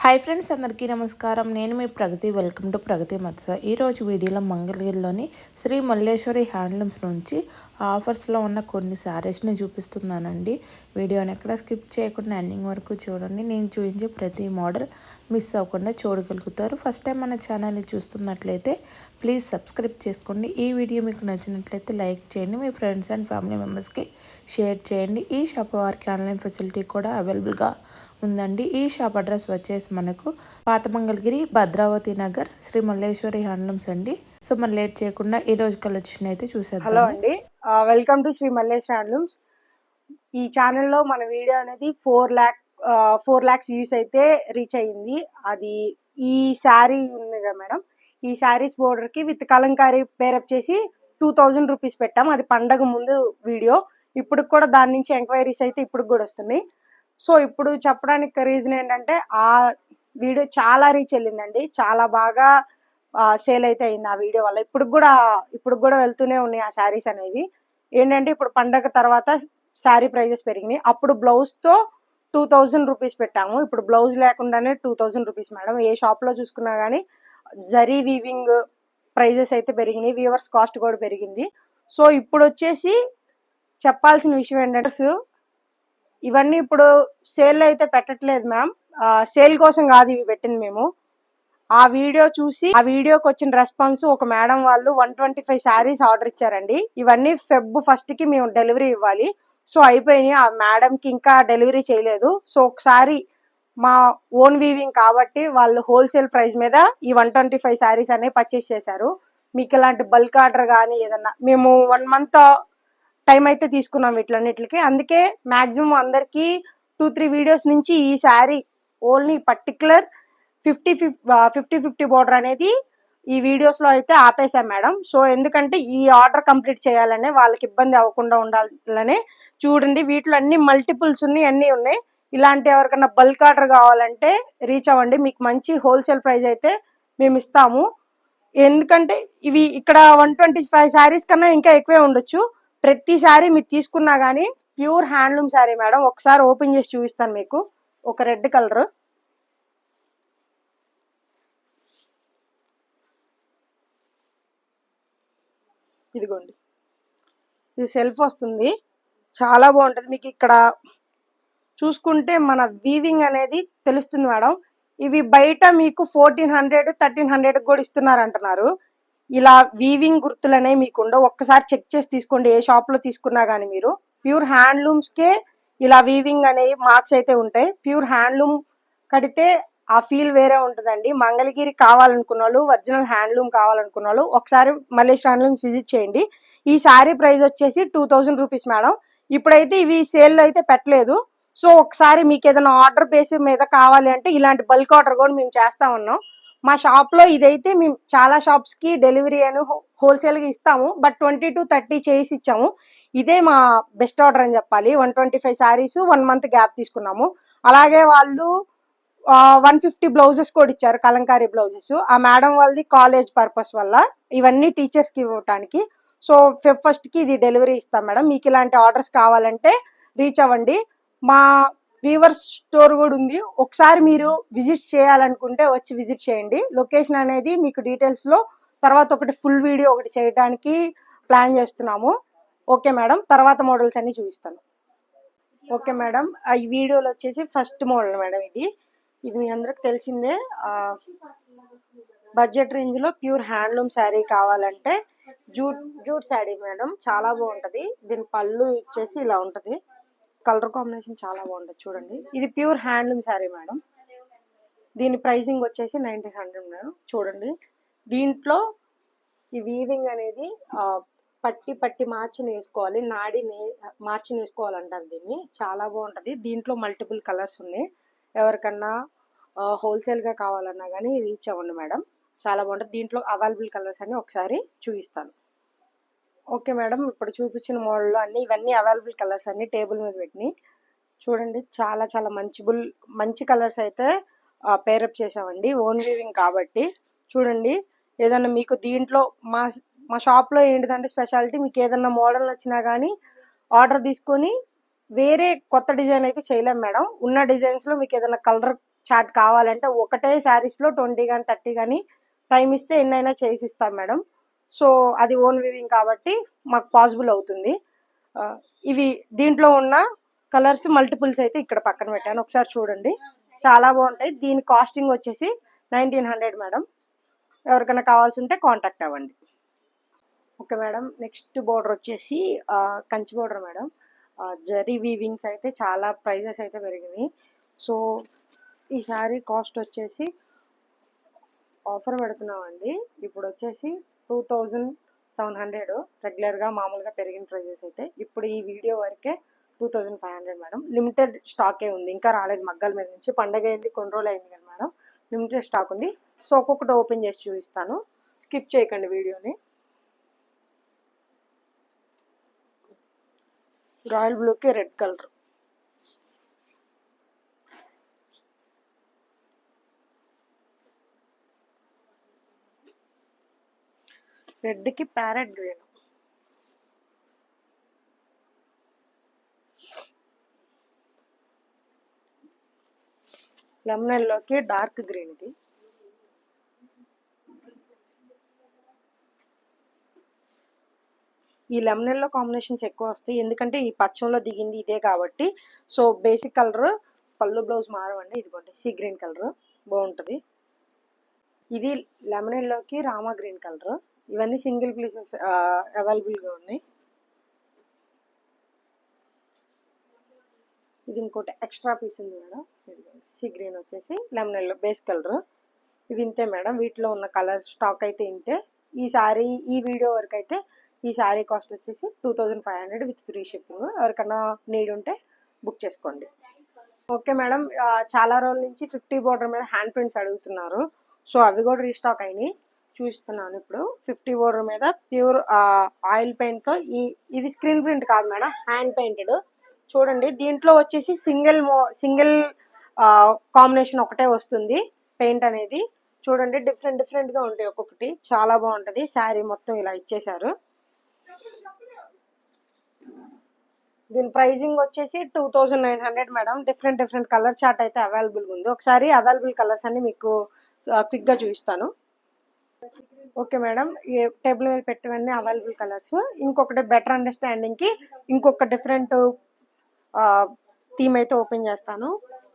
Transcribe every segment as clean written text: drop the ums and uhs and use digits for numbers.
Hi friends, అందరికీ నమస్కారం. నేను మీ ప్రగతి. వెల్కమ్ టు ప్రగతి మత్స. ఈరోజు వీడియోలో మంగళగిరిలోని శ్రీ మల్లేశ్వరి హ్యాండ్లూమ్స్ నుంచి ఆఫర్స్లో ఉన్న కొన్ని శారీస్ని చూపిస్తున్నానండి. వీడియోని ఎక్కడ స్కిప్ చేయకుండా ఎండింగ్ వరకు చూడండి. నేను చూపించే ప్రతి మోడల్ మిస్ అవ్వకుండా చూడగలుగుతారు. ఫస్ట్ టైం మన ఛానల్ని చూస్తున్నట్లయితే ప్లీజ్ సబ్స్క్రైబ్ చేసుకోండి. ఈ వీడియో మీకు నచ్చినట్లయితే లైక్ చేయండి, మీ ఫ్రెండ్స్ అండ్ ఫ్యామిలీ మెంబర్స్కి షేర్ చేయండి. ఈ షాప్ వారికి ఆన్లైన్ ఫెసిలిటీ కూడా అవైలబుల్గా ఉందండి. ఈ షాప్ అడ్రస్ వచ్చేసి మనకు పాత మంగళగిరి, భద్రావతి నగర్, శ్రీ మల్లేశ్వరి హ్యాండ్లూమ్స్ అండి. సో మనం లేట్ చేయకుండా ఈ రోజు కలెక్షన్ అయితే చూసేద్దాం. హలో అండి, welcome to Shri Malleswari handlooms. ఈ ఛానల్లో మన వీడియో అనేది 4 lakhs వ్యూస్ అయితే రీచ్ అయ్యింది. అది ఈ శారీ ఉంది కదా మేడం, ఈ శారీస్ బోర్డర్ కి విత్ కలంకారీ పేరప్ చేసి 2000 రూపీస్ పెట్టాం. అది పండగ ముందు వీడియో. ఇప్పుడు కూడా దాని నుంచి ఎంక్వైరీస్ అయితే ఇప్పుడు కూడా వస్తున్నాయి. సో ఇప్పుడు చెప్పడానికి రీజన్ ఏంటంటే ఆ వీడియో చాలా రీచ్ వెళ్ళిందండి, చాలా బాగా సేల్ అయితే అయింది ఆ వీడియో వల్ల. ఇప్పుడు కూడా వెళ్తూనే ఉన్నాయి ఆ శారీస్ అనేవి. ఏంటంటే ఇప్పుడు పండగ తర్వాత శారీ ప్రైజెస్ పెరిగినాయి. అప్పుడు బ్లౌజ్ తో 2000 రూపీస్ పెట్టాము, ఇప్పుడు బ్లౌజ్ లేకుండానే 2000 రూపీస్ మేడం. ఏ షాప్ లో చూసుకున్నా కానీ జరీ వీవింగ్ ప్రైజెస్ అయితే పెరిగినాయి, వీవర్స్ కాస్ట్ కూడా పెరిగింది. సో ఇప్పుడు వచ్చేసి చెప్పాల్సిన విషయం ఏంటంటే ఇవన్నీ ఇప్పుడు సేల్ అయితే పెట్టట్లేదు మ్యామ్. సేల్ కోసం కాదు ఇవి పెట్టింది మేము. ఆ వీడియో చూసి ఆ వీడియోకి వచ్చిన రెస్పాన్స్ ఒక మేడం వాళ్ళు 125 శారీస్ ఆర్డర్ ఇచ్చారండి. ఇవన్నీ ఫెబ్ 1 కి మేము డెలివరీ ఇవ్వాలి. సో అయిపోయినాయి, ఆ మేడం కి ఇంకా డెలివరీ చేయలేదు. సో ఒకసారి మా ఓన్ వీవింగ్ కాబట్టి వాళ్ళు హోల్సేల్ ప్రైస్ మీద ఈ 125 శారీస్ అనేవి పర్చేస్ చేశారు. మీకు ఇలాంటి బల్క్ ఆర్డర్ కానీ ఏదన్నా మేము 1 month టైం అయితే తీసుకున్నాం వీటిలన్నిటికి. అందుకే మాక్సిమం అందరికి 2-3 వీడియోస్ నుంచి ఈ శారీ ఓన్లీ పర్టికులర్ 50-50 బోర్డర్ అనేది ఈ వీడియోస్ లో అయితే ఆపేశాం మేడం. సో ఎందుకంటే ఈ ఆర్డర్ కంప్లీట్ చేయాలనే, వాళ్ళకి ఇబ్బంది అవ్వకుండా ఉండాలనే. చూడండి వీటిలో అన్ని మల్టిపుల్స్ ఉన్నాయి, అన్ని ఉన్నాయి. ఇలాంటి ఎవరికైనా బల్క్ ఆర్డర్ కావాలంటే రీచ్ అవ్వండి, మీకు మంచి హోల్సేల్ ప్రైస్ అయితే మేము ఇస్తాము. ఎందుకంటే ఇవి ఇక్కడ 125 శారీస్ కన్నా ఇంకా ఎక్కువే ఉండొచ్చు. ప్రతి శారీ మీరు తీసుకున్నా కానీ ప్యూర్ హ్యాండ్లూమ్ శారీ మేడం. ఒకసారి ఓపెన్ చేసి చూపిస్తాను మీకు. ఒక రెడ్ కలర్, ఇదిగోండి, ఇది సెల్ఫ్ వస్తుంది, చాలా బాగుంటుంది. మీకు ఇక్కడ చూసుకుంటే మన వీవింగ్ అనేది తెలుస్తుంది మేడం. ఇవి బయట మీకు 1400-1300 కూడా ఇస్తున్నారు అంటున్నారు. ఇలా వీవింగ్ గుర్తులు అనేవి మీకు ఉండవు. ఒక్కసారి చెక్ చేసి తీసుకోండి, ఏ షాప్ లో తీసుకున్నా కానీ మీరు. ప్యూర్ హ్యాండ్లూమ్స్ కే ఇలా వీవింగ్ అనేవి మార్క్స్ అయితే ఉంటాయి. ప్యూర్ హ్యాండ్లూమ్ కడితే ఆ ఫీల్ వేరే ఉంటుందండి. మంగళగిరి కావాలనుకున్న వాళ్ళు, ఒరిజినల్ హ్యాండ్లూమ్ కావాలనుకున్న వాళ్ళు ఒకసారి మల్లేష్ హ్యాండ్లూమ్స్ విజిట్ చేయండి. ఈ శారీ ప్రైస్ వచ్చేసి 2000 రూపీస్ మేడం. ఇప్పుడైతే ఇవి సేల్ అయితే పెట్టలేదు. సో ఒకసారి మీకు ఏదైనా ఆర్డర్ బేస్ మీద కావాలి అంటే ఇలాంటి బల్క్ ఆర్డర్ కూడా మేము చేస్తా ఉన్నాం. మా షాప్ లో ఇదైతే మేము చాలా షాప్స్ కి డెలివరీ అని హోల్సేల్ గా ఇస్తాము, బట్ 20-30 చేసి ఇచ్చాము. ఇదే మా బెస్ట్ ఆర్డర్ అని చెప్పాలి. 125 శారీస్ 1 month గ్యాప్ తీసుకున్నాము. అలాగే వాళ్ళు 150 బ్లౌజెస్ కూడా ఇచ్చారు, కలంకారీ బ్లౌజెస్. ఆ మేడం వాళ్ళది కాలేజ్ పర్పస్ వల్ల ఇవన్నీ టీచర్స్ కి ఇవ్వటానికి. సో ఫెబ్ 1 కి ఇది డెలివరీ ఇస్తాం మేడం. మీకు ఇలాంటి ఆర్డర్స్ కావాలంటే రీచ్ అవ్వండి. మా వీవర్స్ స్టోర్ కూడా ఉంది, ఒకసారి మీరు విజిట్ చేయాలనుకుంటే వచ్చి విజిట్ చేయండి. లొకేషన్ అనేది మీకు డీటెయిల్స్ లో తర్వాత ఒకటి ఫుల్ వీడియో ఒకటి చేయడానికి ప్లాన్ చేస్తున్నాము. ఓకే మేడం, తర్వాత మోడల్స్ అన్ని చూపిస్తాను. ఓకే మేడం, ఈ వీడియోలో వచ్చేసి ఫస్ట్ మోడల్ మేడం. ఇది మీ అందరికి తెలిసిందే. బడ్జెట్ రేంజ్ లో ప్యూర్ హ్యాండ్లూమ్ శారీ కావాలంటే జూట్ శారీ మేడం, చాలా బాగుంటది. దీని పళ్ళు ఇచ్చేసి ఇలా ఉంటది, కలర్ కాంబినేషన్ చాలా బాగుంటుంది. చూడండి, ఇది ప్యూర్ హ్యాండ్లూమ్ శారీ మేడం. దీని ప్రైసింగ్ వచ్చేసి 1900 మేడం. చూడండి, దీంట్లో ఈ వీవింగ్ అనేది పట్టి మార్చి నేసుకోవాలి, మార్చి నేసుకోవాలంటారు దీన్ని. చాలా బాగుంటది. దీంట్లో మల్టిపుల్ కలర్స్ ఉన్నాయి. ఎవరికన్నా హోల్సేల్ గా కావాలన్నా కానీ రీచ్ అవ్వండి మేడం, చాలా బాగుంటుంది. దీంట్లో అవైలబుల్ కలర్స్ అన్ని ఒకసారి చూపిస్తాను. ఓకే మేడం, ఇప్పుడు చూపించిన మోడల్లో ఇవన్నీ అవైలబుల్ కలర్స్ అన్ని టేబుల్ మీద పెట్టినాయి. చూడండి, చాలా చాలా మంచి కలర్స్ అయితే పేరప్ చేసామండి, ఓన్ వీవింగ్ కాబట్టి. చూడండి, ఏదన్నా మీకు దీంట్లో మా షాప్లో ఏంటిదంటే స్పెషాలిటీ, మీకు ఏదన్నా మోడల్ వచ్చినా కానీ ఆర్డర్ తీసుకొని వేరే కొత్త డిజైన్ అయితే చేయలేం మేడం. ఉన్న డిజైన్స్లో మీకు ఏదైనా కలర్ చాట్ కావాలంటే ఒకటే శారీస్లో 20 కానీ 30 కానీ టైం ఇస్తే ఎన్నైనా చేసి ఇస్తాం మేడం. సో అది ఓన్ వీవింగ్ కాబట్టి మాకు పాసిబుల్ అవుతుంది. ఇవి దీంట్లో ఉన్న కలర్స్ మల్టిపుల్స్ అయితే ఇక్కడ పక్కన పెట్టాను, ఒకసారి చూడండి. చాలా బాగుంటాయి. దీని కాస్టింగ్ వచ్చేసి 1900 మేడం. ఎవరికైనా కావాల్సి ఉంటే కాంటాక్ట్ అవ్వండి. ఓకే మేడం, నెక్స్ట్ బోర్డర్ వచ్చేసి కంచి బోర్డర్ మేడం. జరీ వీవింగ్స్ అయితే చాలా ప్రైజెస్ అయితే పెరిగినాయి. సో ఈ శారీ కాస్ట్ వచ్చేసి ఆఫర్ పెడుతున్నామండి. ఇప్పుడు వచ్చేసి 2700. రెగ్యులర్గా మామూలుగా పెరిగిన ప్రైజెస్ అయితే ఇప్పుడు ఈ వీడియో వరకే 2500 మేడం. లిమిటెడ్ స్టాకే ఉంది, ఇంకా రాలేదు మగ్గల మీద నుంచి. పండగ అయింది, కొన్ని రోజులు అయింది కదా మేడం. లిమిటెడ్ స్టాక్ ఉంది. సో ఒక్కొక్కటి ఓపెన్ చేసి చూపిస్తాను, స్కిప్ చేయకండి వీడియోని. రాయల్ బ్లూకి రెడ్ కలర్, రెడ్కి ప్యారెట్ గ్రీన్, లెమన్ ఎల్లోకి డార్క్ గ్రీన్. ఇది ఈ లెమన్ ఎల్లో కాంబినేషన్స్ ఎక్కువ వస్తాయి, ఎందుకంటే ఈ పచ్చంలో దిగింది ఇదే కాబట్టి. సో బేసిక్ కలర్ పళ్ళు బ్లౌజ్ మారవండి. ఇదిగోండి సీ గ్రీన్ కలర్ బాగుంటుంది. ఇది లెమన్ ఎల్లోకి రామా గ్రీన్ కలర్. ఇవన్నీ సింగిల్ పీసెస్ అవైలబుల్గా ఉన్నాయి. ఇది ఇంకోటి ఎక్స్ట్రా పీస్ ఉంది మేడం. ఇదిగోండి సీ గ్రీన్ వచ్చేసి లెమన్ ఎల్లో బేస్ కలర్. ఇవి ఇంతే మేడం, వీటిలో ఉన్న కలర్ స్టాక్ అయితే ఇంతే. ఈ శారీ ఈ వీడియో వరకు అయితే ఈ శారీ కాస్ట్ వచ్చేసి 2500 విత్ ఫ్రీ షిప్పింగ్. ఎవరికైనా నీడ్ ఉంటే బుక్ చేసుకోండి. ఓకే మేడం, చాలా రోజుల నుంచి 50 బోర్డర్ మీద హ్యాండ్ ప్రింట్స్ అడుగుతున్నారు. సో అవి కూడా రీస్టాక్ అయినాయి, చూస్తున్నాను ఇప్పుడు. 50 బోర్డర్ మీద ప్యూర్ ఆయిల్ పెయింట్తో ఇది స్క్రీన్ ప్రింట్ కాదు మేడం, హ్యాండ్ పెయింటెడ్. చూడండి దీంట్లో వచ్చేసి సింగిల్ కాంబినేషన్ ఒకటే వస్తుంది పెయింట్ అనేది. చూడండి డిఫరెంట్గా ఉంటాయి ఒక్కొక్కటి, చాలా బాగుంటుంది. శారీ మొత్తం ఇలా ఇచ్చేసారు. దీని ప్రైజింగ్ వచ్చేసి 2900 మేడం. డిఫరెంట్ కలర్ చార్ట్ అయితే అవైలబుల్గా ఉంది. ఒకసారి అవైలబుల్ కలర్స్ అన్ని మీకు క్విక్గా చూపిస్తాను. ఓకే మేడం, ఈ టేబుల్ మీద పెట్టివన్నీ అవైలబుల్ కలర్స్. ఇంకొకటి బెటర్ అండర్స్టాండింగ్కి ఇంకొక డిఫరెంట్ థీమ్ అయితే ఓపెన్ చేస్తాను.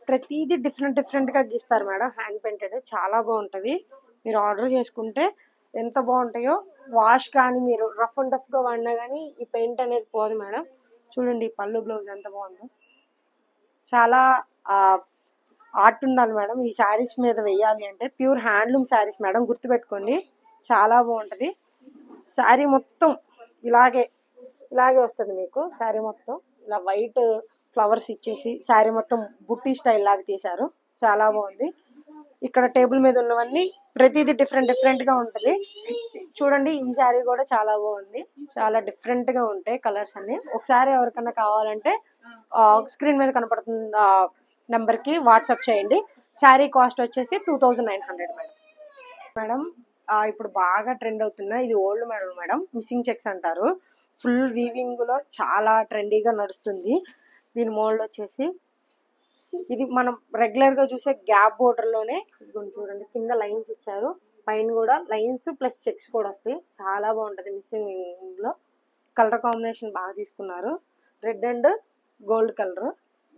ప్రతిదీ డిఫరెంట్గా గీస్తారు మేడం, హ్యాండ్ పెయింటెడ్. చాలా బాగుంటుంది. మీరు ఆర్డర్ చేసుకుంటే ఎంత బాగుంటాయో. వాష్ కానీ మీరు రఫ్ అండ్ టఫ్గా వాడినా కానీ ఈ పెయింట్ అనేది పోదు మేడం. చూడండి పళ్ళు బ్లౌజ్ ఎంత బాగుందో. చాలా ఆర్ట్ ఉండాలి మేడం ఈ శారీస్ మీద వెయ్యాలి అంటే. ప్యూర్ హ్యాండ్లూమ్ శారీస్ మేడం, గుర్తుపెట్టుకోండి. చాలా బాగుంటుంది. శారీ మొత్తం ఇలాగే వస్తుంది మీకు. శారీ మొత్తం ఇలా వైట్ ఫ్లవర్స్ ఇచ్చేసి శారీ మొత్తం బుట్టి స్టైల్ లాగా తీశారు. చాలా బాగుంది. ఇక్కడ టేబుల్ మీద ఉన్నవన్నీ ప్రతిదీ డిఫరెంట్గా ఉంటుంది. చూడండి ఈ శారీ కూడా చాలా బాగుంది. చాలా డిఫరెంట్గా ఉంటాయి కలర్స్ అన్ని. ఒకసారి ఎవరికన్నా కావాలంటే స్క్రీన్ మీద కనపడుతున్న నెంబర్కి వాట్సాప్ చేయండి. శారీ కాస్ట్ వచ్చేసి 2900 మేడం. ఇప్పుడు బాగా ట్రెండ్ అవుతున్న ఇది old model madam, missing checks అంటారు. ఫుల్ వీవింగ్లో చాలా ట్రెండీగా నడుస్తుంది. దీని మోల్డ్ వచ్చేసి ఇది మనం రెగ్యులర్గా చూసే గ్యాప్ బోర్డర్లోనే. చూడండి కింద లైన్స్ ఇచ్చారు, పైన కూడా లైన్స్ ప్లస్ చెక్స్ కూడా వస్తాయి. చాలా బాగుంటుంది. మిస్సింగ్లో కలర్ కాంబినేషన్ బాగా తీసుకున్నారు, రెడ్ అండ్ గోల్డ్ కలర్.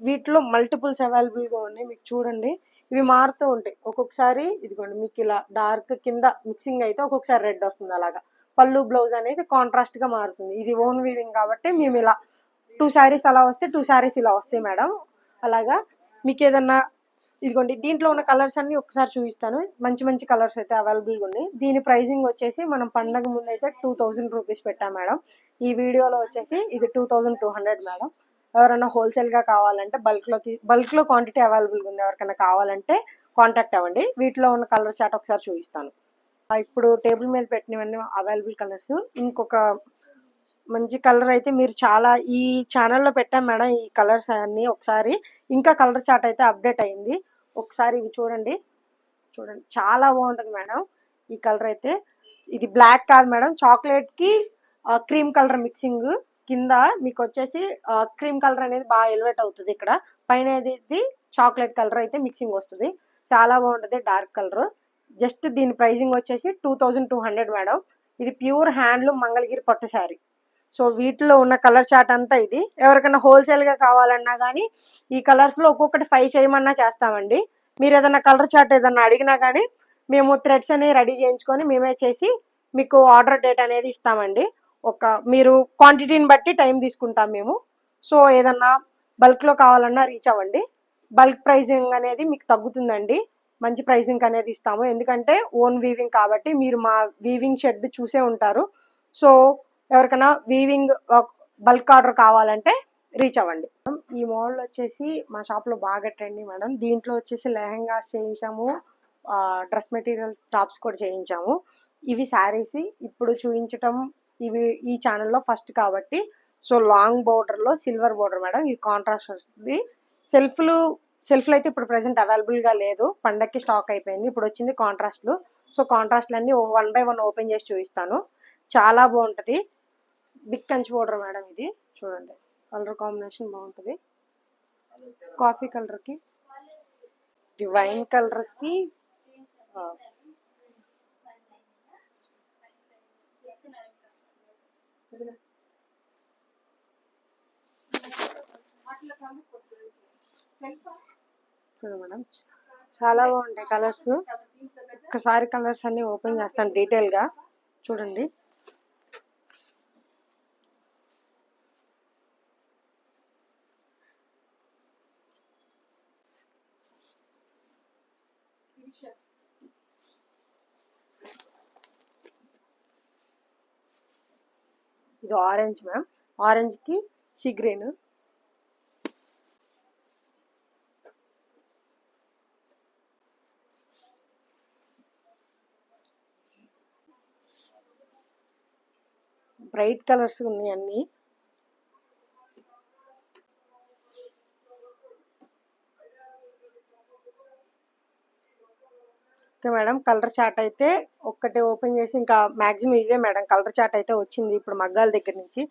వీటిలో మల్టిపుల్స్ అవైలబుల్గా ఉన్నాయి. మీకు చూడండి ఇవి మారుతూ ఉంటాయి. ఒక్కొక్కసారి ఇదిగోండి మీకు ఇలా డార్క్ కింద మిక్సింగ్ అయితే ఒక్కొక్కసారి రెడ్ వస్తుంది. అలాగా పళ్ళు బ్లౌజ్ అనేది కాంట్రాస్ట్గా మారుతుంది. ఇది ఓన్ వీవింగ్ కాబట్టి మేము ఇలా 2 శారీస్ అలా వస్తే 2 శారీస్ ఇలా వస్తాయి మేడం. అలాగా మీకు ఏదన్నా ఇదిగోండి దీంట్లో ఉన్న కలర్స్ అన్ని ఒకసారి చూపిస్తాను. మంచి కలర్స్ అయితే అవైలబుల్గా ఉన్నాయి. దీని ప్రైజింగ్ వచ్చేసి మనం పండగ ముందు అయితే 2000 రూపీస్ పెట్టాం మేడం. ఈ వీడియోలో వచ్చేసి ఇది 2200 మేడం. ఎవరైనా హోల్సేల్గా కావాలంటే బల్క్లో క్వాంటిటీ అవైలబుల్గా ఉంది. ఎవరికైనా కావాలంటే కాంటాక్ట్ అవ్వండి. వీటిలో ఉన్న కలర్ చార్ట్ ఒకసారి చూపిస్తాను. ఇప్పుడు టేబుల్ మీద పెట్టినవన్నీ అవైలబుల్ కలర్స్. ఇంకొక మంచి కలర్ అయితే మీరు చాలా ఈ ఛానల్లో పెట్టాం మేడం ఈ కలర్స్ అన్నీ. ఒకసారి ఇంకా కలర్ చార్ట్ అయితే అప్డేట్ అయింది. ఒకసారి ఇవి చూడండి చాలా బాగుంటుంది మేడం ఈ కలర్ అయితే. ఇది బ్లాక్ కాదు మేడం, చాక్లెట్కి క్రీమ్ కలర్ మిక్సింగ్. కింద మీకు వచ్చేసి క్రీమ్ కలర్ అనేది బాగా ఎలివేట్ అవుతుంది. ఇక్కడ పైన ఇది చాక్లెట్ కలర్ అయితే మిక్సింగ్ వస్తుంది. చాలా బాగుంటుంది డార్క్ కలర్. జస్ట్ దీని ప్రైజింగ్ వచ్చేసి 2200 మేడం. ఇది ప్యూర్ హ్యాండ్లూమ్ మంగళగిరి పట్టు శారీ. సో వీటిలో ఉన్న కలర్ చార్ట్ అంతా ఇది. ఎవరికైనా హోల్సేల్గా కావాలన్నా కానీ ఈ కలర్స్లో ఒక్కొక్కటి 5 చేయమన్నా చేస్తామండి. మీరు ఏదైనా కలర్ చార్ట్ ఏదన్నా అడిగినా కానీ మేము థ్రెడ్స్ అనేవి రెడీ చేయించుకొని మేమే చేసి మీకు ఆర్డర్ డేట్ అనేది ఇస్తామండి. మీరు క్వాంటిటీని బట్టి టైం తీసుకుంటాం మేము. సో ఏదన్నా బల్క్లో కావాలన్నా రీచ్ అవ్వండి. బల్క్ ప్రైజింగ్ అనేది మీకు తగ్గుతుందండి. మంచి ప్రైజింగ్ అనేది ఇస్తాము. ఎందుకంటే ఓన్ వీవింగ్ కాబట్టి మీరు మా వీవింగ్ షెడ్ చూసే ఉంటారు. సో ఎవరికైనా వీవింగ్ బల్క్ ఆర్డర్ కావాలంటే రీచ్ అవ్వండి. ఈ మోడల్ వచ్చేసి మా షాప్లో బాగా ట్రెండింగ్ మేడం. దీంట్లో వచ్చేసి లెహెంగాస్ చేయించాము, డ్రెస్ మెటీరియల్ టాప్స్ కూడా చేయించాము. ఇవి శారీస్ ఇప్పుడు చూపించటం ఇవి ఈ ఛానల్లో ఫస్ట్ కాబట్టి. సో లాంగ్ బోర్డర్లో సిల్వర్ బోర్డర్ మేడం. ఇది కాంట్రాస్ట్ వస్తుంది. సెల్ఫ్లు అయితే ఇప్పుడు ప్రెసెంట్ అవైలబుల్గా లేదు, పండక్కి స్టాక్ అయిపోయింది. ఇప్పుడు వచ్చింది కాంట్రాస్ట్లు. సో కాంట్రాస్ట్లు అన్నీ 1 by 1 ఓపెన్ చేసి చూపిస్తాను. చాలా బాగుంటుంది. Big Kanchi border madam. ఇది చూడండి, కలర్ కాంబినేషన్ బాగుంటుంది. కాఫీ కలర్కి, ఇది వైన్ కలర్కి, చూడండి మేడం, చాలా బాగుంటాయి కలర్స్. ఒక్కసారి కలర్స్ అన్ని ఓపెన్ చేస్తాను డీటెయిల్గా చూడండి. ఇది ఆరెంజ్ మ్యామ్. ఆరెంజ్కి సీ గ్రీన్. బ్రైట్ కలర్స్ ఉన్నాయి అన్నీ. ఓకే మేడం, కలర్ చార్ట్ అయితే ఒక్కటే ఓపెన్ చేసి ఇంకా మ్యాక్సిమం ఇవే మేడం. కలర్ చార్ట్ అయితే వచ్చింది ఇప్పుడు మగ్గాల దగ్గర నుంచి.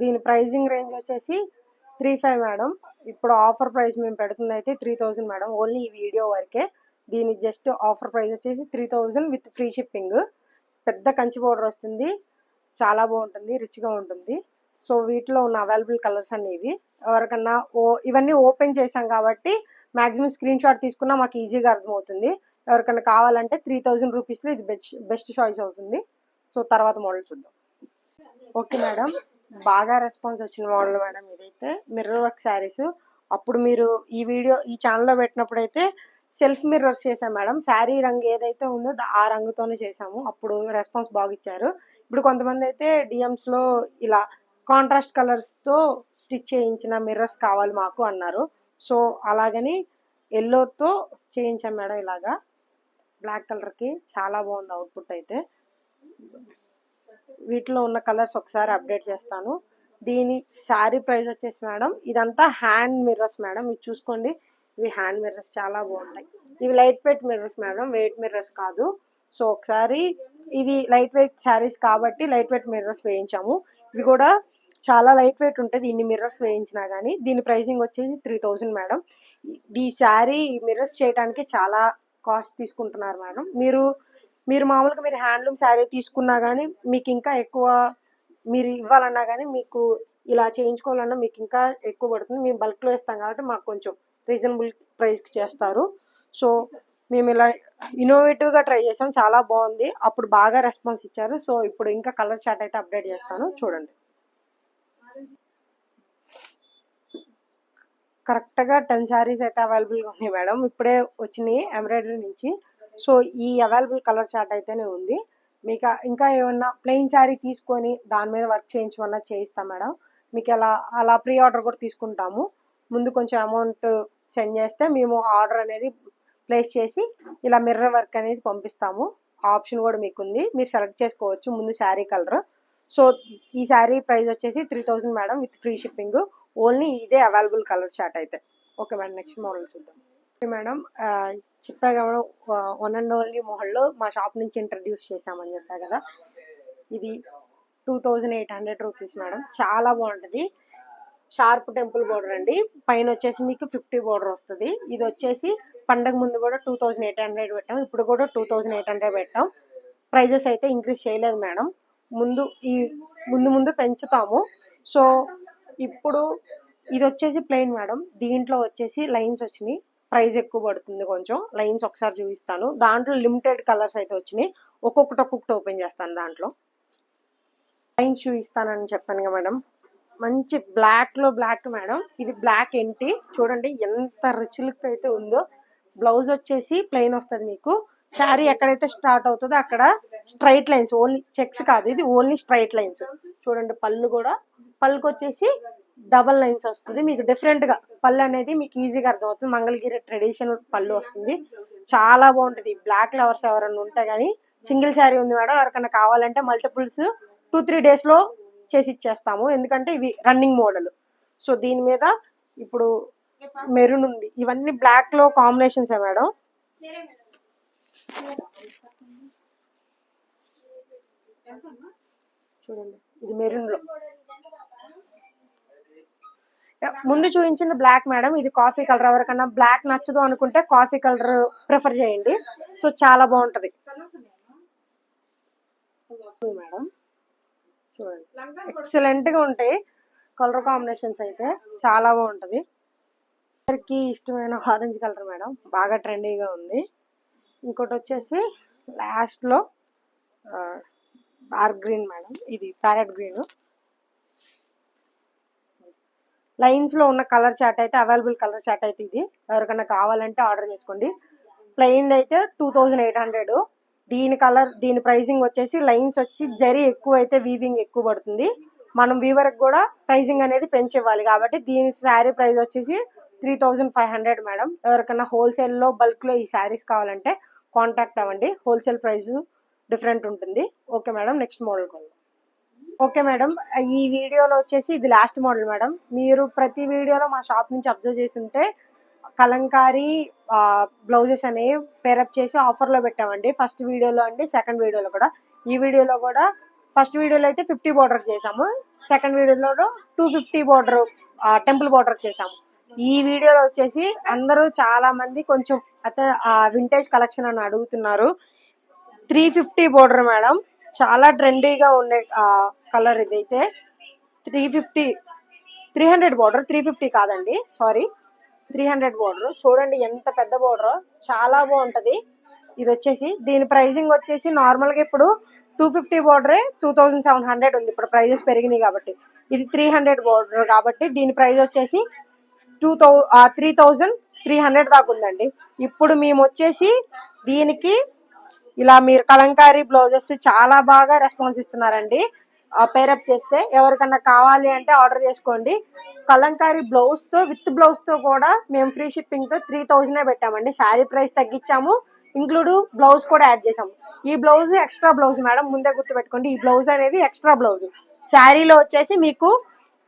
దీని ప్రైజింగ్ రేంజ్ వచ్చేసి 35 మేడం. ఇప్పుడు ఆఫర్ ప్రైస్ మేము పెడుతుంది అయితే 3000 మేడం. ఓన్లీ ఈ వీడియో వరకే. దీని జస్ట్ ఆఫర్ ప్రైస్ వచ్చేసి 3000 విత్ ఫ్రీ షిప్పింగ్. పెద్ద కంచి బోర్డర్ వస్తుంది, చాలా బాగుంటుంది, రిచ్గా ఉంటుంది. సో వీటిలో ఉన్న అవైలబుల్ కలర్స్ అన్ని ఇవి. ఎవరికన్నా ఇవన్నీ ఓపెన్ చేసాం కాబట్టి మ్యాక్సిమం స్క్రీన్ షాట్ తీసుకున్నా మాకు ఈజీగా అర్థమవుతుంది. ఎవరికన్నా కావాలంటే 3000 రూపీస్లో ఇది బెస్ట్ చాయిస్ అవుతుంది. సో తర్వాత మోడల్ చూద్దాం. ఓకే మేడం, బాగా రెస్పాన్స్ వచ్చిన మోడల్ మేడం. ఇదైతే మిర్రర్ వర్క్ శారీస్. అప్పుడు మీరు ఈ ఛానల్లో పెట్టినప్పుడు అయితే సెల్ఫ్ మిర్రర్స్ చేసాం మేడం. శారీ రంగు ఏదైతే ఉందో ఆ రంగుతోనే చేసాము. అప్పుడు రెస్పాన్స్ బాగా ఇచ్చారు. ఇప్పుడు కొంతమంది అయితే డిఎమ్స్లో ఇలా కాంట్రాస్ట్ కలర్స్తో స్టిచ్ చేయించిన మిర్రర్స్ కావాలి మాకు అన్నారు. సో అలాగని ఎల్లోతో చేయించాం మేడం. ఇలాగా బ్లాక్ కలర్కి చాలా బాగుంది అవుట్పుట్ అయితే. వీటిలో ఉన్న కలర్స్ ఒకసారి అప్డేట్ చేస్తాను. దీని శారీ ప్రైస్ వచ్చేసి మేడం, ఇదంతా హ్యాండ్ మిర్రర్స్ మేడం. ఇది చూసుకోండి, ఇవి హ్యాండ్ మిర్రర్స్ చాలా బాగుంటాయి. ఇవి light weight mirrors madam, weight mirrors కాదు. సో ఒకసారి ఇవి లైట్ వెయిట్ శారీస్ కాబట్టి లైట్ వెయిట్ మిర్రర్స్ వేయించాము. ఇవి కూడా చాలా లైట్ వెయిట్ ఉంటుంది ఇన్ని మిర్రర్స్ వేయించినా కానీ. దీని ప్రైసింగ్ వచ్చేసి 3000 మేడం. ఈ శారీ మిర్రర్స్ చేయడానికి చాలా కాస్ట్ తీసుకుంటున్నారు మేడం. మీరు మామూలుగా మీరు హ్యాండ్లూమ్ శారీ తీసుకున్నా కానీ మీకు ఇంకా ఎక్కువ, మీరు ఇవ్వాలన్నా కానీ మీకు ఇలా చేయించుకోవాలన్నా మీకు ఇంకా ఎక్కువ పడుతుంది. మేము బల్క్లో ఇస్తాం కాబట్టి మాకు కొంచెం రీజనబుల్ ప్రైస్కి చేస్తారు. సో మేము ఇలా ఇన్నోవేటివ్గా ట్రై చేసాం, చాలా బాగుంది. అప్పుడు బాగా రెస్పాన్స్ ఇచ్చారు. సో ఇప్పుడు ఇంకా కలర్ చార్ట్ అయితే అప్డేట్ చేస్తాను చూడండి. కరెక్ట్గా 10 శారీస్ అయితే అవైలబుల్గా ఉన్నాయి మేడం. ఇప్పుడే వచ్చినాయి ఎంబ్రాయిడరీ నుంచి. సో ఈ అవైలబుల్ కలర్ చార్ట్ అయితేనే ఉంది. మీకు ఇంకా ఏమన్నా ప్లెయిన్ శారీ తీసుకొని దాని మీద వర్క్ చేయించమన్నా చేయిస్తాం మేడం. మీకు అలా ప్రీ ఆర్డర్ కూడా తీసుకుంటాము. ముందు కొంచెం అమౌంట్ సెండ్ చేస్తే మేము ఆర్డర్ అనేది ప్లేస్ చేసి ఇలా మిర్రర్ వర్క్ అనేది పంపిస్తాము. ఆప్షన్ కూడా మీకు ఉంది, మీరు సెలెక్ట్ చేసుకోవచ్చు ముందు శారీ కలర్. సో ఈ శారీ ప్రైస్ వచ్చేసి 3000 madam with free shipping. Only ఇదే అవైలబుల్ కలర్ చార్ట్ అయితే. ఓకే మేడం, నెక్స్ట్ మోడల్ చూద్దాం. మేడం చెప్పా కదా, 1 and only మోడల్లో మా షాప్ నుంచి ఇంట్రడ్యూస్ చేసామని చెప్పా కదా. ఇది 2800 రూపీస్ మేడం. చాలా బాగుంటుంది. షార్ప్ టెంపుల్ బోర్డర్ అండి. పైన వచ్చేసి మీకు 50 బోర్డర్ వస్తుంది. ఇది వచ్చేసి పండగ ముందు కూడా 2800 పెట్టాం, ఇప్పుడు కూడా 2800 పెట్టాం. ప్రైజెస్ అయితే ఇంక్రీజ్ చేయలేదు మేడం. ముందు ముందు పెంచుతాము. సో ఇప్పుడు ఇది వచ్చేసి ప్లెయిన్ మేడం. దీంట్లో వచ్చేసి లైన్స్ వచ్చినాయి, ప్రైస్ ఎక్కువ పడుతుంది. కొంచెం లైన్స్ ఒకసారి చూపిస్తాను. దాంట్లో లిమిటెడ్ కలర్స్ అయితే వచ్చినాయి. ఒక్కొక్కటి ఓపెన్ చేస్తాను. దాంట్లో లైన్స్ చూపిస్తానని చెప్పాను కదా మేడం. మంచి బ్లాక్ లో బ్లాక్ మేడం. ఇది బ్లాక్ ఏంటి చూడండి ఎంత రిచ్ లుక్ అయితే ఉందో. బ్లౌజ్ వచ్చేసి ప్లెయిన్ వస్తుంది మీకు. శారీ ఎక్కడైతే స్టార్ట్ అవుతుందో అక్కడ స్ట్రైట్ లైన్స్, ఓన్లీ చెక్స్ కాదు, ఇది ఓన్లీ స్ట్రైట్ లైన్స్. చూడండి పళ్ళుకి వచ్చేసి డబల్ లైన్స్ వస్తుంది. మీకు డిఫరెంట్ గా పళ్ళు అనేది మీకు ఈజీగా అర్థమవుతుంది. మంగళగిరి ట్రెడిషనల్ పళ్ళు వస్తుంది. చాలా బాగుంటుంది. బ్లాక్ లవర్స్ ఎవరైనా ఉంటే కానీ, సింగిల్ శారీ ఉంది మేడం, ఎవరికైనా కావాలంటే మల్టిపుల్స్ 2-3 days లో చేసి ఇచ్చేస్తాము. ఎందుకంటే ఇవి రన్నింగ్ మోడల్. సో దీని మీద ఇప్పుడు మెరూన్ ఉంది. ఇవన్నీ బ్లాక్ లో కాంబినేషన్స్ మేడం. చూడండి ఇది మెరూన్ లో. ముందు చూపించింది బ్లాక్ మేడం. ఇది కాఫీ కలర్. ఎవరికన్నా బ్లాక్ నచ్చదు అనుకుంటే కాఫీ కలర్ ప్రిఫర్ చేయండి. సో చాలా బాగుంటది మేడం. చూడండి ఎక్సలెంట్ గా ఉంటాయి కలర్ కాంబినేషన్స్ అయితే. చాలా బాగుంటది. అందరికి ఇష్టమైన ఆరెంజ్ కలర్ మేడం, బాగా ట్రెండీగా ఉంది. ఇంకోటి వచ్చేసి లాస్ట్ లో డార్క్ గ్రీన్ మేడం. ఇది ప్యారెట్ గ్రీన్. లైన్స్ లో ఉన్న కలర్ చార్ట్ అయితే అవైలబుల్ కలర్ చార్ట్ అయితే ఇది. ఎవరికైనా కావాలంటే ఆర్డర్ చేసుకోండి. ప్లెయిన్ అయితే 2800. దీని ప్రైసింగ్ వచ్చేసి లైన్స్ వచ్చి జరీ ఎక్కువ అయితే వీవింగ్ ఎక్కువ పడుతుంది. మనం వీవర్ కూడా ప్రైసింగ్ అనేది పెంచివ్వాలి. కాబట్టి దీని శారీ ప్రైస్ వచ్చేసి 3500 మేడం. ఎవరికైనా హోల్సేల్ లో బల్క్ లో ఈ శారీస్ కావాలంటే కాంటాక్ట్ అవ్వండి. హోల్సేల్ ప్రైస్ డిఫరెంట్ ఉంటుంది. ఓకే మేడం, నెక్స్ట్ మోడల్ కొందాం. ఓకే మేడం, ఈ వీడియోలో వచ్చేసి ఇది లాస్ట్ మోడల్ మేడం. మీరు ప్రతి వీడియోలో మా షాప్ నుంచి అబ్జర్వ్ చేసి ఉంటే కలంకారీ బ్లౌజెస్ అనేవి పేరప్ చేసి ఆఫర్లో పెట్టామండి. ఫస్ట్ వీడియోలో అండి, సెకండ్ వీడియోలో కూడా. ఈ వీడియోలో కూడా ఫస్ట్ వీడియోలో అయితే 50 బోర్డర్ చేసాము. సెకండ్ వీడియోలో 250 బోర్డర్ టెంపుల్ బోర్డర్ చేసాము. ఈ వీడియోలో వచ్చేసి అందరూ చాలా మంది కొంచెం అయితే వింటేజ్ కలెక్షన్ అని అడుగుతున్నారు. 350 బోర్డర్ మేడం. చాలా ట్రెండీగా ఉండే కలర్ ఇదైతే. 300 బోర్డర్, 350 కాదండి, సారీ, 300 బోర్డర్. చూడండి ఎంత పెద్ద బోర్డర్, చాలా బాగుంటది. ఇది వచ్చేసి దీని ప్రైసింగ్ వచ్చేసి నార్మల్ గా ఇప్పుడు 250 బోర్డరే 2700 ఉంది. ఇప్పుడు ప్రైజెస్ పెరిగినాయి కాబట్టి. ఇది 300 బోర్డర్ కాబట్టి దీని ప్రైస్ వచ్చేసి 3300 దాకా ఉందండి. ఇప్పుడు మేము వచ్చేసి దీనికి ఇలా మీరు కలంకారీ బ్లౌజెస్ చాలా బాగా రెస్పాన్స్ ఇస్తున్నారండి. పేరప్ చేస్తే ఎవరికన్నా కావాలి అంటే ఆర్డర్ చేసుకోండి. కలంకారీ బ్లౌజ్ తో విత్ బ్లౌజ్ తో కూడా మేము ఫ్రీ షిప్పింగ్ తో 3000 పెట్టామండి. శారీ ప్రైస్ తగ్గించాము, ఇంక్లూడ్ బ్లౌజ్ కూడా యాడ్ చేసాము. ఈ బ్లౌజ్ ఎక్స్ట్రా బ్లౌజ్ మేడం, ముందే గుర్తుపెట్టుకోండి. ఈ బ్లౌజ్ అనేది ఎక్స్ట్రా బ్లౌజ్. శారీలో వచ్చేసి మీకు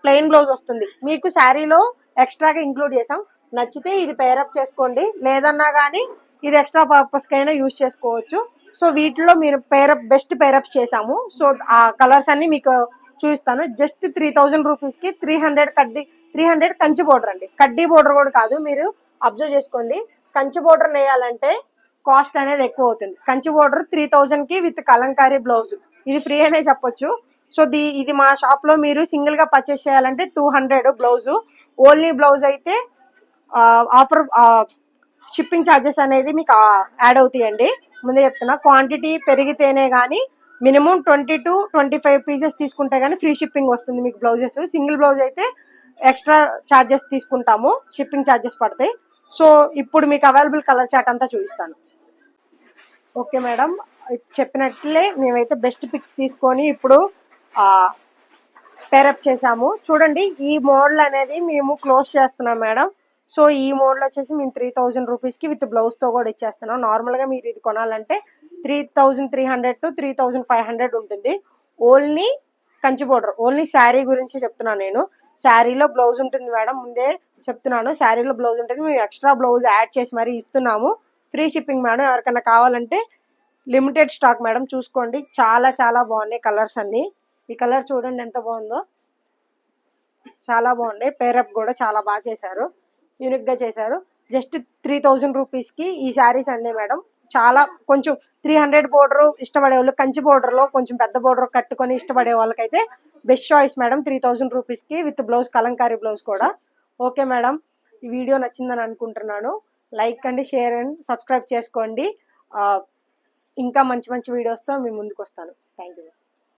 ప్లెయిన్ బ్లౌజ్ వస్తుంది, మీకు శారీలో ఎక్స్ట్రాగా ఇంక్లూడ్ చేసాం. నచ్చితే ఇది పేరప్ చేసుకోండి, లేదన్నా కానీ ఇది ఎక్స్ట్రా పర్పస్ కైనా యూజ్ చేసుకోవచ్చు. సో వీటిలో మీరు బెస్ట్ పేరప్స్ చేసాము. సో ఆ కలర్స్ అన్ని మీకు చూపిస్తాను. జస్ట్ 3000 రూపీస్ కి 300 కంచి బోర్డర్ అండి. కడ్డీ బోర్డర్ కూడా కాదు. మీరు అబ్జర్వ్ చేసుకోండి, కంచి బోర్డర్ వేయాలంటే కాస్ట్ అనేది ఎక్కువ అవుతుంది. కంచి బోర్డర్ 3000 కి విత్ కలంకారీ బ్లౌజ్. ఇది ఫ్రీ అనే చెప్పొచ్చు. సో ఇది మా షాప్ లో మీరు సింగిల్ గా పర్చేస్ చేయాలంటే 200 బ్లౌజ్. ఓన్లీ బ్లౌజ్ అయితే ఆఫర్ షిప్పింగ్ ఛార్జెస్ అనేది మీకు యాడ్ అవుతాయండి. ముందే చెప్తున్నా, క్వాంటిటీ పెరిగితేనే కానీ మినిమం 20 to 25 పీసెస్ తీసుకుంటే కానీ ఫ్రీ షిప్పింగ్ వస్తుంది మీకు బ్లౌజెస్. సింగిల్ బ్లౌజ్ అయితే ఎక్స్ట్రా ఛార్జెస్ తీసుకుంటాము, షిప్పింగ్ ఛార్జెస్ పడతాయి. సో ఇప్పుడు మీకు అవైలబుల్ కలర్ చార్ట్ అంతా చూపిస్తాను. ఓకే మేడం, చెప్పినట్లే మేమైతే బెస్ట్ పిక్స్ తీసుకొని ఇప్పుడు పేరప్ చేసాము. చూడండి ఈ మోడల్ అనేది మేము క్లోజ్ చేస్తున్నాం మేడం. సో ఈ మోడల్ వచ్చేసి మేము 3000 రూపీస్ కి విత్ బ్లౌజ్ తో కూడా ఇచ్చేస్తున్నాం. నార్మల్ గా మీరు ఇది కొనాలంటే 3300 to 3500 ఉంటుంది. Only Kanchi border, only sari గురించి చెప్తున్నాను నేను. శారీలో బ్లౌజ్ ఉంటుంది మేడం, ముందే చెప్తున్నాను. శారీలో బ్లౌజ్ ఉంటుంది, మేము ఎక్స్ట్రా బ్లౌజ్ యాడ్ చేసి మరీ ఇస్తున్నాము. Free shipping madam. ఎవరికైనా కావాలంటే లిమిటెడ్ స్టాక్ మేడం, చూసుకోండి. చాలా చాలా బాగున్నాయి కలర్స్ అన్ని. ఈ కలర్ చూడండి ఎంత బాగుందో, చాలా బాగుంది. పేరప్ కూడా చాలా బాగా చేశారు, యూనిక్గా చేశారు. జస్ట్ 3000 రూపీస్కి ఈ శారీస్ అండి మేడం. చాలా కొంచెం 300 బోర్డర్ ఇష్టపడే వాళ్ళు, కంచి బోర్డర్లో కొంచెం పెద్ద బోర్డర్ కట్టుకొని ఇష్టపడే వాళ్ళకైతే బెస్ట్ చాయిస్ మేడం. 3000 రూపీస్కి విత్ బ్లౌజ్, కలంకారీ బ్లౌజ్ కూడా. ఓకే మేడం, ఈ వీడియో నచ్చిందని అనుకుంటున్నాను. లైక్ అండి, షేర్ అండ్ సబ్స్క్రైబ్ చేసుకోండి. ఇంకా మంచి మంచి వీడియోస్తో మీ ముందుకు వస్తాను. Thank you.